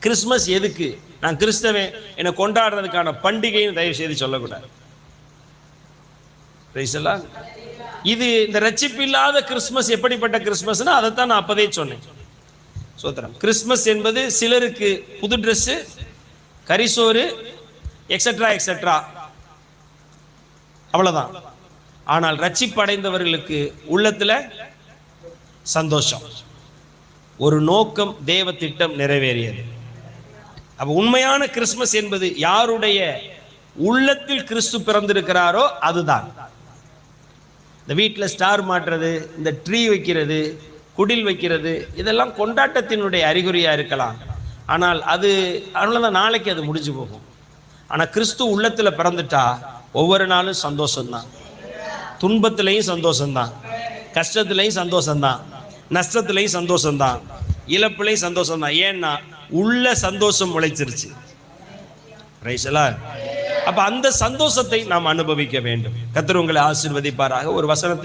Christmas எதுக்கு? நான் கிறிஸ்தவன், என்னை கொண்டாடுறதுக்கான பண்டிகைன்னு தயவு செய்து சொல்லக்கூடாது. இது இந்த ரட்சிப்பு இல்லாத கிறிஸ்மஸ் எப்படிப்பட்ட கிறிஸ்மஸ்னா அதைத்தான் நான் அப்பவே சொன்னேன். சோத்திரம். கிறிஸ்மஸ் என்பது சிலருக்கு புது ட்ரெஸ்ஸு, கரிசோறு, எக்ஸெட்ரா எக்ஸெட்ரா, அவ்வளவுதான். ஆனால் ரட்சிப்பு அடைந்தவர்களுக்கு உள்ளத்துல சந்தோஷம், ஒரு நோக்கம், தேவ திட்டம் நிறைவேறியது. அப்ப உண்மையான கிறிஸ்மஸ் என்பது யாருடைய உள்ளத்தில் கிறிஸ்து பிறந்திருக்கிறாரோ அதுதான். இந்த வீட்டில் ஸ்டார் மாட்டுறது, இந்த ட்ரீ வைக்கிறது, குடில் வைக்கிறது, இதெல்லாம் கொண்டாட்டத்தினுடைய அறிகுறியா இருக்கலாம். ஆனால் அது அவ்வளோதான், நாளைக்கு அது முடிஞ்சு போகும். ஆனால் கிறிஸ்து உள்ளத்தில் பிறந்துட்டா ஒவ்வொரு நாளும் சந்தோஷம்தான். துன்பத்திலையும் சந்தோஷம்தான், கஷ்டத்திலையும் சந்தோஷம்தான், நஷ்டத்திலையும் சந்தோஷம்தான், இழப்புலையும் சந்தோஷம்தான். ஏன்னா உள்ள சந்தோஷம் உழைச்சிருச்சு. ரைசலா. அப்ப அந்த சந்தோஷத்தை நாம் அனுபவிக்க வேண்டும். கர்த்தர் உங்களை ஆசீர்வதிப்பாராக. ஒரு வசனத்தை